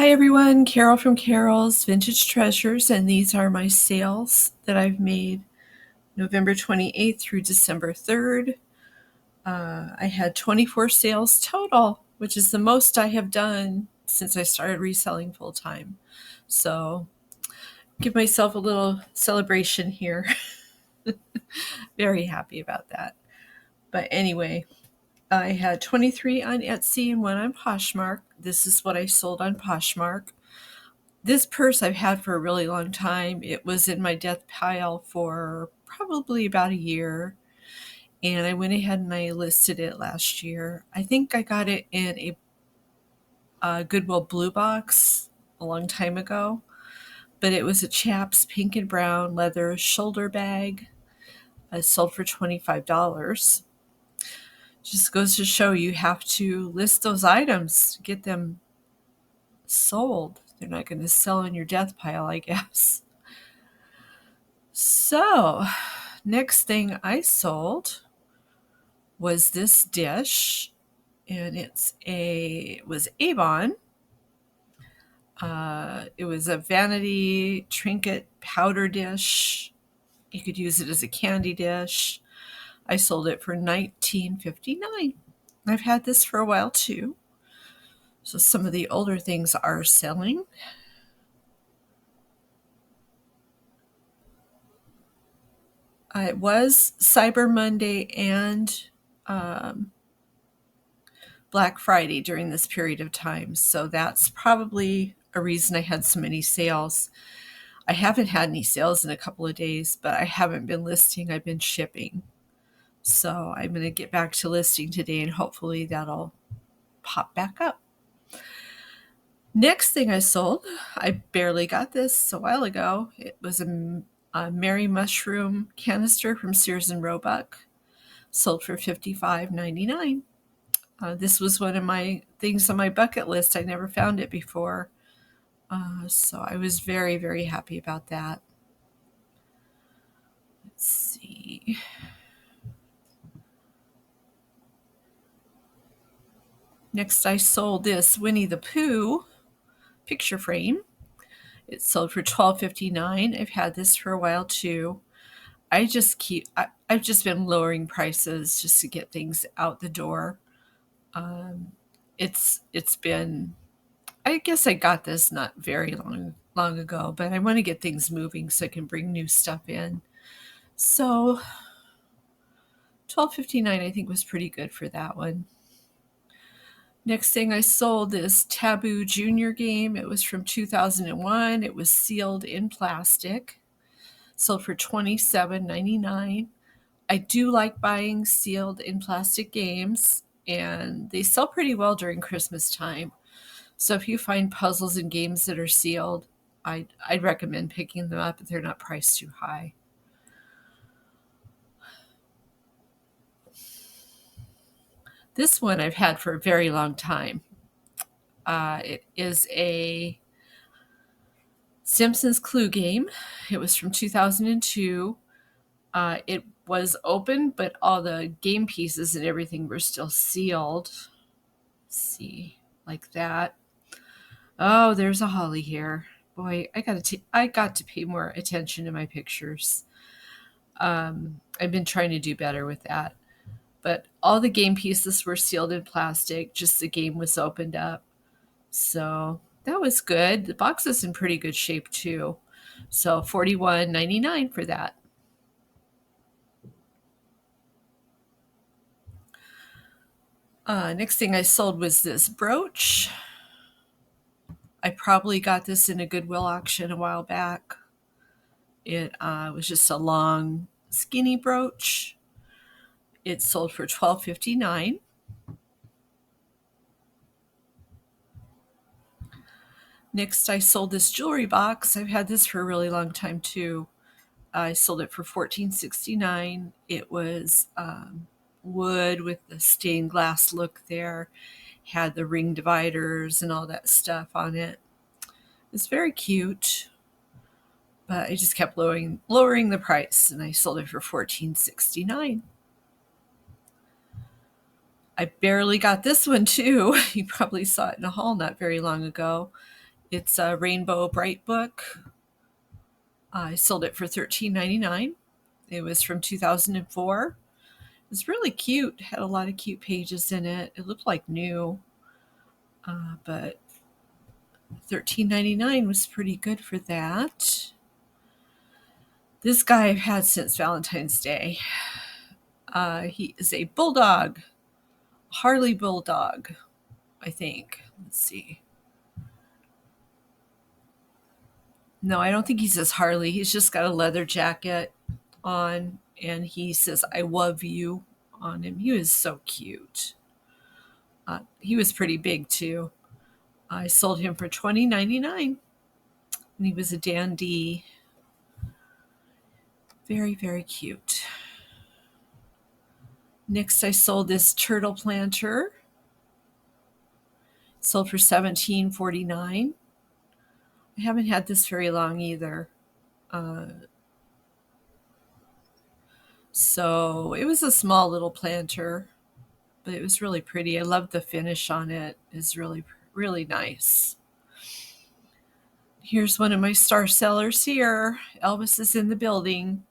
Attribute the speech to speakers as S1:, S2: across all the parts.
S1: Hi everyone, Carol from Carol's Vintage Treasures, and these are my sales that I've made November 28th through December 3rd. I had 24 sales total, which is the most I have done since I started reselling full time. So give myself a little celebration here. Very happy about that. But anyway, I had 23 on Etsy and one on Poshmark. This is what I sold on Poshmark. This purse I've had for a really long time. It was in my death pile for probably about a year, and I went ahead and I listed it last year. I think I got it in a Goodwill blue box a long time ago, but it was a Chaps pink and brown leather shoulder bag. I sold for $25. Just goes to show you have to list those items to get them sold. They're not going to sell in your death pile, I guess. So, next thing I sold was this dish, and it was Avon. It was a vanity trinket powder dish. You could use it as a candy dish. I sold it for $19.59. I've had this for a while too. So some of the older things are selling. It was Cyber Monday and Black Friday during this period of time. So that's probably a reason I had so many sales. I haven't had any sales in a couple of days, but I haven't been listing. I've been shipping. So I'm going to get back to listing today and hopefully that'll pop back up. Next thing I sold, I barely got this a while ago. It was a Mary Mushroom canister from Sears and Roebuck. Sold for $55.99. This was one of my things on my bucket list. I never found it before. So I was very, very happy about that. Let's see. Next, I sold this Winnie the Pooh picture frame. It sold for $12.59. I've had this for a while too. I've just been lowering prices just to get things out the door. It's been, I guess I got this not very long ago, but I want to get things moving so I can bring new stuff in. So $12.59 I think was pretty good for that one. Next thing I sold this Taboo Junior game. It was from 2001. It was sealed in plastic. Sold for $27.99. I do like buying sealed in plastic games, and they sell pretty well during Christmas time. So if you find puzzles and games that are sealed, I'd recommend picking them up if they're not priced too high. This one I've had for a very long time. It is a Simpsons Clue game. It was from 2002. It was open, but all the game pieces and everything were still sealed. Let's see, like that. Oh, there's a holly here. Boy, I got to pay more attention to my pictures. I've been trying to do better with that. But all the game pieces were sealed in plastic, just the game was opened up. So that was good. The box is in pretty good shape too. So $41.99 for that. Next thing I sold was this brooch. I probably got this in a Goodwill auction a while back. It was just a long, skinny brooch. It sold for $12.59. Next, I sold this jewelry box. I've had this for a really long time too. I sold it for $14.69. It was wood with the stained glass look there. Had the ring dividers and all that stuff on it. It's very cute, but I just kept lowering the price, and I sold it for $14.69. I barely got this one too. You probably saw it in a haul not very long ago. It's a Rainbow Bright book. I sold it for $13.99. It was from 2004. It was really cute. Had a lot of cute pages in it. It looked like new, but $13.99 was pretty good for that. This guy I've had since Valentine's Day. He is a bulldog, Harley bulldog, I think. Let's see. No, I don't think he says Harley. He's just got a leather jacket on, and he says "I love you" on him. He was so cute. He was pretty big too. I sold him for $20.99, and he was a dandy. Very, very cute. Next, I sold this turtle planter. Sold for $17.49. I haven't had this very long either. So it was a small little planter, but it was really pretty. I love the finish on it. It's really, really nice. Here's one of my star sellers here. Elvis is in the building.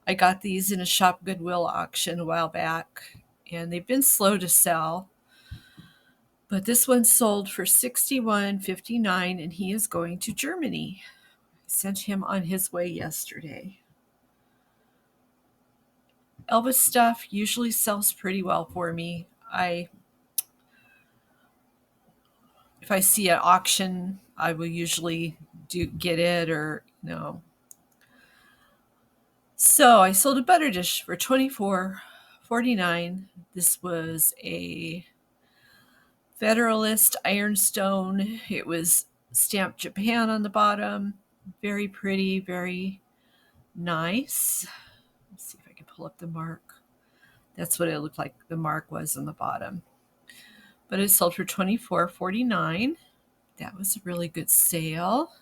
S1: I got these in a Shop Goodwill auction a while back, and they've been slow to sell. But this one sold for $61.59, and he is going to Germany. I sent him on his way yesterday. Elvis stuff usually sells pretty well for me. If I see an auction, I will usually get it or no. So I sold a butter dish for $24.49. This was a Federalist ironstone. It was stamped Japan on the bottom. Very pretty, very nice. Let's see if I can pull up the mark. That's what it looked like the mark was on the bottom. But it sold for $24.49. That was a really good sale.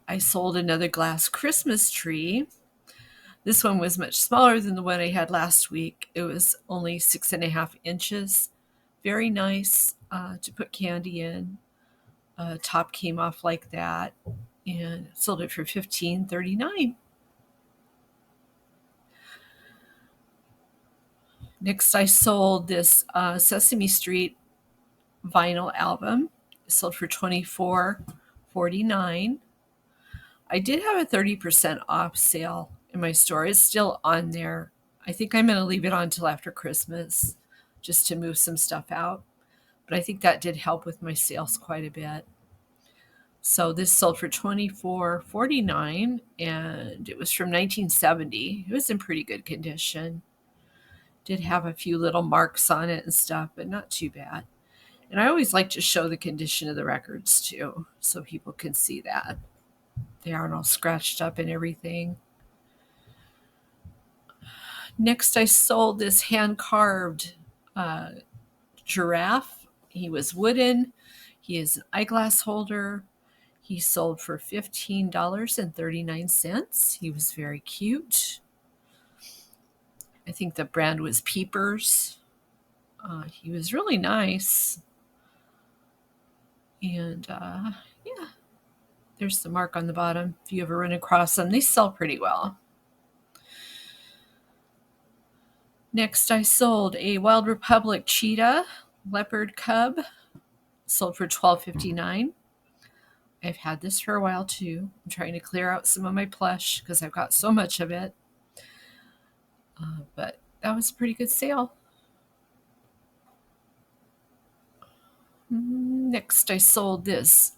S1: I sold another glass Christmas tree. This one was much smaller than the one I had last week. It was only 6.5 inches. Very nice to put candy in. Top came off like that, and sold it for $15.39. Next, I sold this Sesame Street vinyl album. It sold for $24.49. I did have a 30% off sale in my store. It's still on there. I think I'm going to leave it on until after Christmas just to move some stuff out. But I think that did help with my sales quite a bit. So this sold for $24.49, and it was from 1970. It was in pretty good condition. Did have a few little marks on it and stuff, but not too bad. And I always like to show the condition of the records too, so people can see that. They aren't all scratched up and everything. Next, I sold this hand-carved giraffe. He was wooden. He is an eyeglass holder. He sold for $15.39. He was very cute. I think the brand was Peepers. He was really nice. And yeah, there's the mark on the bottom. If you ever run across them, they sell pretty well. Next, I sold a Wild Republic cheetah leopard cub. Sold for $12.59. I've had this for a while too. I'm trying to clear out some of my plush because I've got so much of it. But that was a pretty good sale. Next, I sold this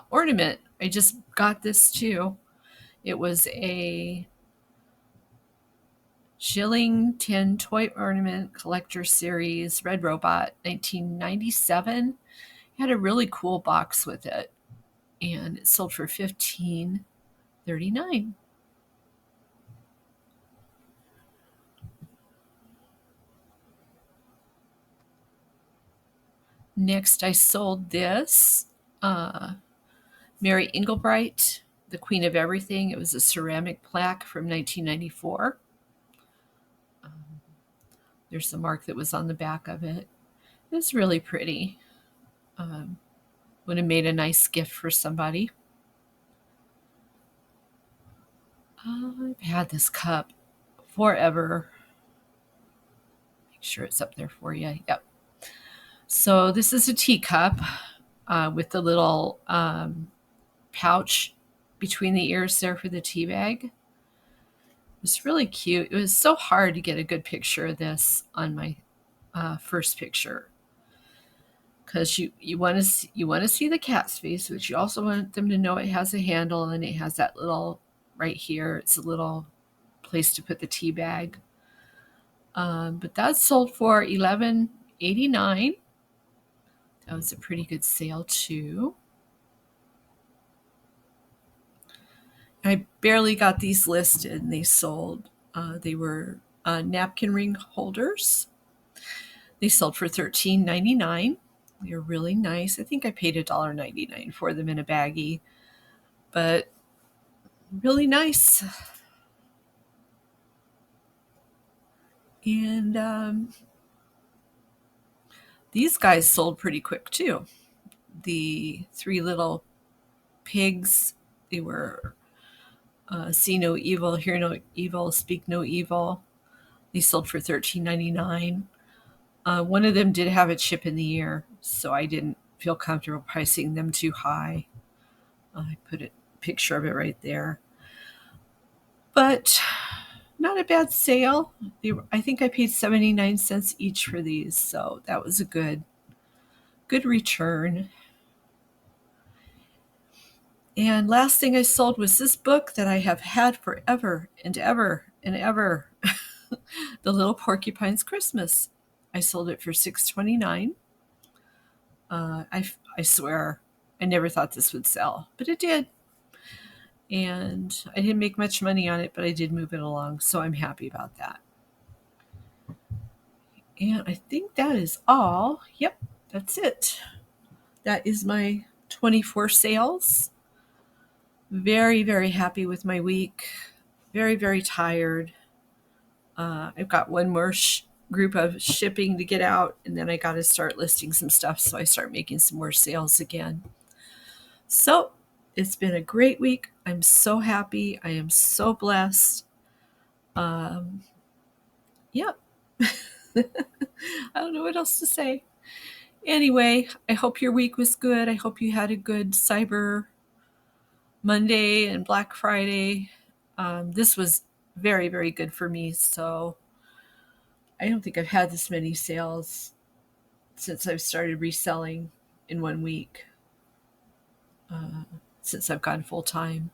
S1: ornament. I just got this too. It was a Schilling Tin Toy Ornament Collector Series Red Robot 1997. It had a really cool box with it, and it sold for $15.39. Next, I sold this Mary Englebright, the Queen of Everything. It was a ceramic plaque from 1994. There's the mark that was on the back of it. It's really pretty. Would have made a nice gift for somebody. I've had this cup forever. Make sure it's up there for you. Yep. So this is a teacup with the little pouch between the ears there for the tea bag. It was really cute. It was so hard to get a good picture of this on my first picture, because you want to see the cat's face, but you also want them to know it has a handle, and it has that little right here. It's a little place to put the tea bag. But that sold for $11.89. That was a pretty good sale too. I barely got these listed, and they sold. They were napkin ring holders. They sold for $13.99. They're really nice. I think I paid $1.99 for them in a baggie, but really nice. And these guys sold pretty quick too. The three little pigs, they were see no evil, hear no evil, speak no evil. They sold for $13.99. One of them did have a chip in the ear, so I didn't feel comfortable pricing them too high. I put a picture of it right there. But not a bad sale. I think I paid 79 cents each for these, so that was a good return. And last thing I sold was this book that I have had forever and ever and ever. The Little Porcupine's Christmas. I sold it for $6.29. I swear I never thought this would sell, but it did. And I didn't make much money on it, but I did move it along, so I'm happy about that. And I think that is all. Yep, that's it. That is my 24 sales. Very, very happy with my week. Very, very tired. I've got one more group of shipping to get out, and then I got to start listing some stuff so I start making some more sales again. So it's been a great week. I'm so happy. I am so blessed. Yep. I don't know what else to say. Anyway, I hope your week was good. I hope you had a good Cyber Monday and Black Friday. This was very, very good for me. So I don't think I've had this many sales since I've started reselling in 1 week, since I've gone full time.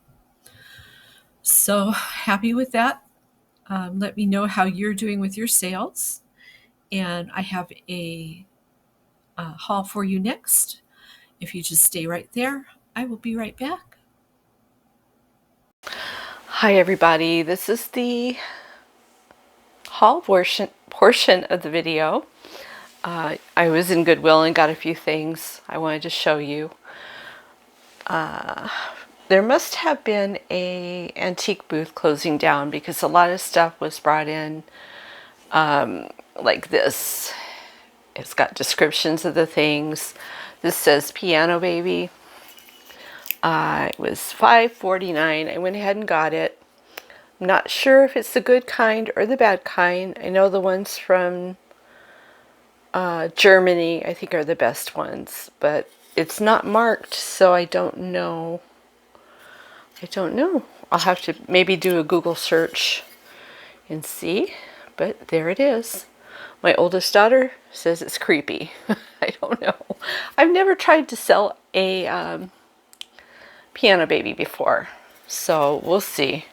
S1: So happy with that. Let me know how you're doing with your sales. And I have a haul for you next. If you just stay right there, I will be right back. Hi everybody, this is the haul portion of the video. I was in Goodwill and got a few things I wanted to show you. There must have been a antique booth closing down because a lot of stuff was brought in like this. It's got descriptions of the things. This says Piano Baby. It was $5.49. I went ahead and got it. I'm not sure if it's the good kind or the bad kind. I know the ones from Germany, I think, are the best ones, but it's not marked, so I don't know. I'll have to maybe do a Google search and see, but there it is. My oldest daughter says it's creepy. I don't know. I've never tried to sell a Piano Baby before, so we'll see.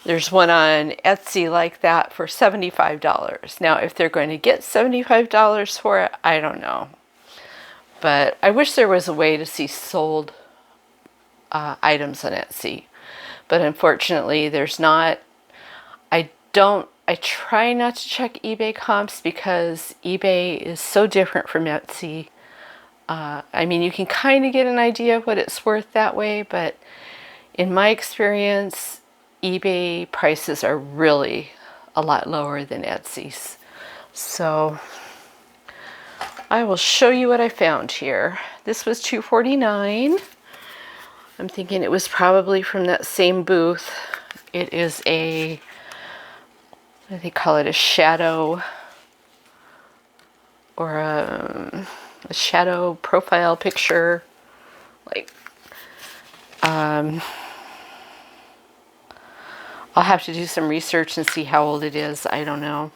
S1: There's one on Etsy like that for $75. Now, if they're going to get $75 for it, I don't know. But I wish there was a way to see sold items on Etsy. But unfortunately, there's not. I try not to check eBay comps because eBay is so different from Etsy. I mean, you can kind of get an idea of what it's worth that way, but in my experience, eBay prices are really a lot lower than Etsy's. So
S2: I will show you what I found here. This was $2.49. I'm thinking it was probably from that same booth. It is a, what do they call it, a shadow or a shadow profile picture. Like, I'll have to do some research and see how old it is. I don't know.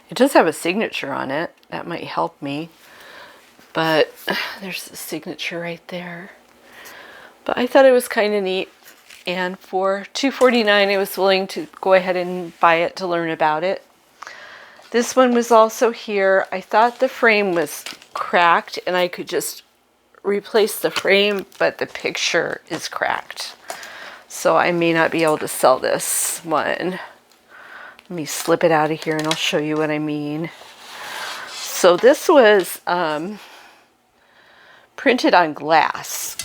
S2: It does have a signature on it. That might help me. But there's the signature right there. But I thought it was kind of neat. And for $2.49, I was willing to go ahead and buy it to learn about it. This one was also here. I thought the frame was cracked and I could just replace the frame, but the picture is cracked. So I may not be able to sell this one. Let me slip it out of here and I'll show you what I mean. So this was printed on glass.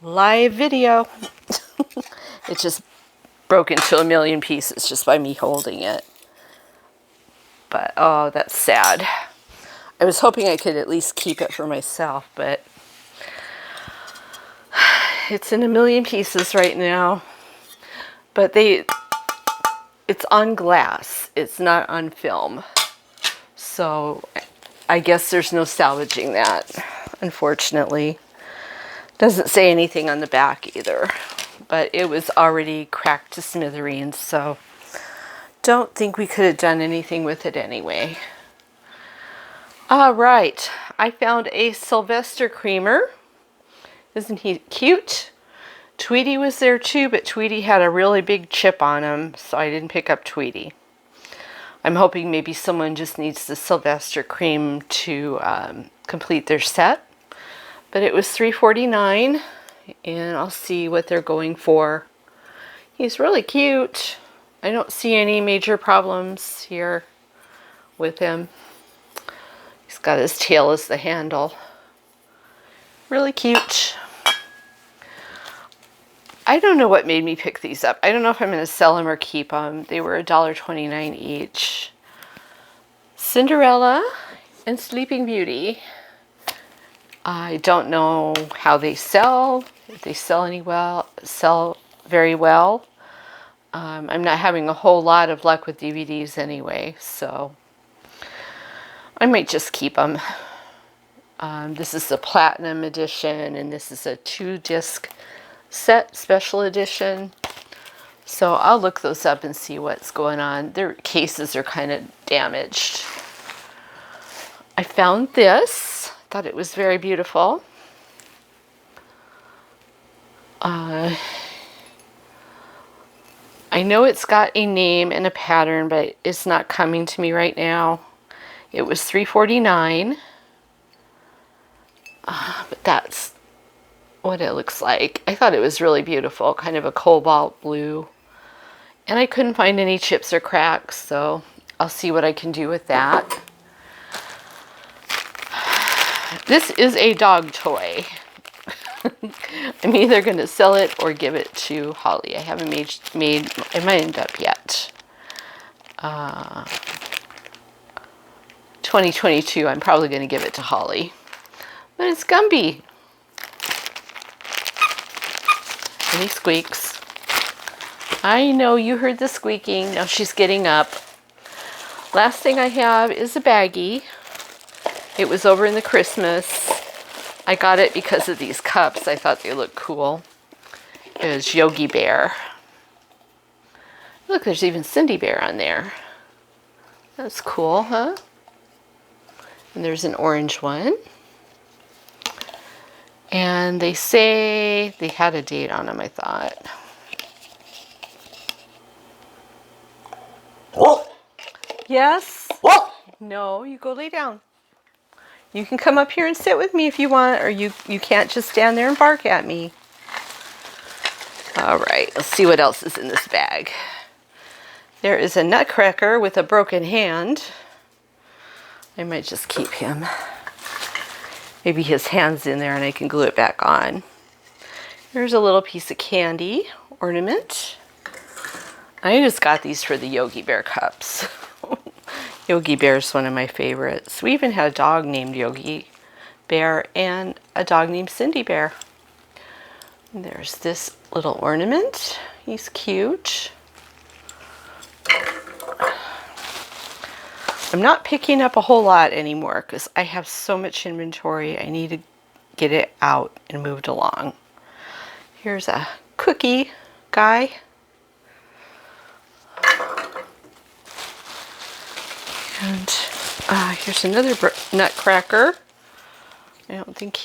S2: Live video. It just broke into a million pieces just by me holding it. But oh, that's sad. I was hoping I could at least keep it for myself, but it's in a million pieces right now. But it's on glass. It's not on film. So I guess there's no salvaging that, unfortunately. Doesn't say anything on the back either, but it was already cracked to smithereens, so don't think we could have done anything with it anyway. All right, I found a Sylvester creamer. Isn't he cute? Tweety was there too, but Tweety had a really big chip on him, so I didn't pick up Tweety. I'm hoping maybe someone just needs the Sylvester cream to complete their set. But it was $3.49, and I'll see what they're going for. He's really cute. I don't see any major problems here with him. He's got his tail as the handle. Really cute. I don't know what made me pick these up. I don't know if I'm going to sell them or keep them. They were $1.29 each. Cinderella and Sleeping Beauty. I don't know how they sell, if they sell very well. I'm not having a whole lot of luck with DVDs anyway, so I might just keep them. This is the Platinum Edition, and this is a 2-disc set special edition. So I'll look those up and see what's going on. Their cases are kind of damaged. I found this. Thought it was very beautiful. I know it's got a name and a pattern, but it's not coming to me right now. It was $3.49. But that's what it looks like. I thought it was really beautiful, kind of a cobalt blue. And I couldn't find any chips or cracks, so I'll see what I can do with that. This is a dog toy. I'm either going to sell it or give it to Holly. I haven't made my mind up yet. 2022, I'm probably going to give it to Holly. But it's Gumby. And he squeaks. I know you heard the squeaking. Now she's getting up. Last thing I have is a baggie. It was over in the Christmas. I got it because of these cups. I thought they looked cool. It was Yogi Bear. Look, there's even Cindy Bear on there. That's cool, huh? And there's an orange one. And they say they had a date on them, I thought. Yes? No, you go lay down. You can come up here and sit with me if you want, or you can't just stand there and bark at me. All right, let's see what else is in this bag. There is a nutcracker with a broken hand. I might just keep him. Maybe his hand's in there and I can glue it back on. There's a little piece of candy ornament. I just got these for the Yogi Bear cups. Yogi Bear is one of my favorites. We even had a dog named Yogi Bear and a dog named Cindy Bear. And there's this little ornament. He's cute. I'm not picking up a whole lot anymore because I have so much inventory. I need to get it out and moved along. Here's a cookie guy. And here's another nutcracker. I don't think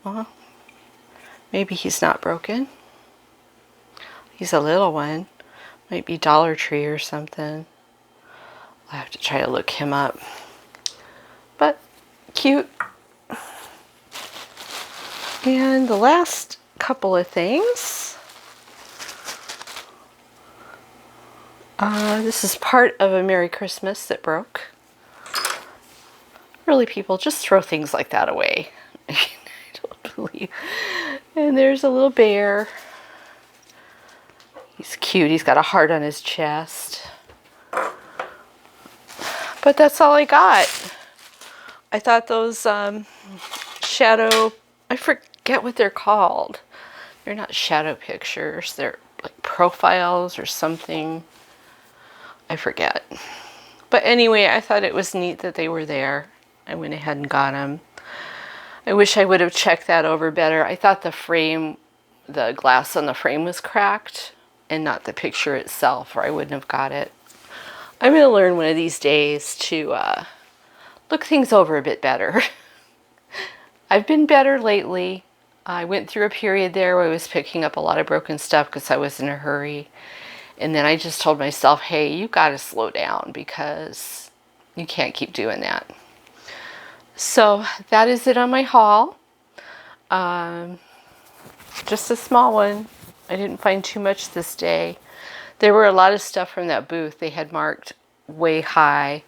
S2: well, maybe he's not broken. He's a little one. Might be Dollar Tree or something. I'll have to try to look him up. But cute. And the last couple of things. This is part of a Merry Christmas that broke. Really, people just throw things like that away. I don't believe. And there's a little bear. He's cute. He's got a heart on his chest. But that's all I got. I thought those shadow, I forget what they're called. They're not shadow pictures. They're like profiles or something. I forget. But anyway, I thought it was neat that they were there. I went ahead and got them. I wish I would have checked that over better. I thought the frame, the glass on the frame was cracked and not the picture itself, or I wouldn't have got it. I'm going to learn one of these days to look things over a bit better. I've been better lately. I went through a period there where I was picking up a lot of broken stuff because I was in a hurry. And then I just told myself, hey, you got to slow down because you can't keep doing that. So that is it on my haul. Just a small one. I didn't find too much this day. There were a lot of stuff from that booth. They had marked way high.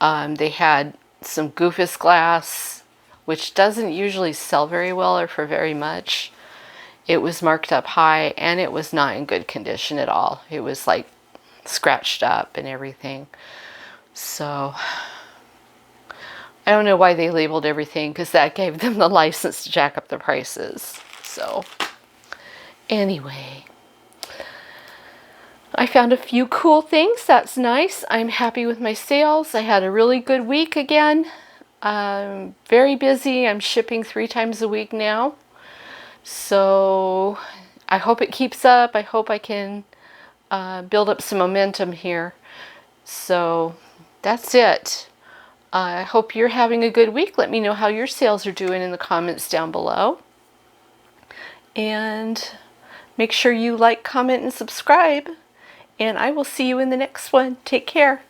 S2: They had some Goofus glass, which doesn't usually sell very well or for very much. It was marked up high and it was not in good condition at all. It was like scratched up and everything. So I don't know why they labeled everything because that gave them the license to jack up the prices. So anyway, I found a few cool things. That's nice. I'm happy with my sales. I had a really good week again. I'm very busy. I'm shipping 3 times a week now. So I hope it keeps up. I hope I can build up some momentum here. So that's it. I hope you're having a good week. Let me know how your sales are doing in the comments down below. And make sure you like, comment, and subscribe. And I will see you in the next one. Take care.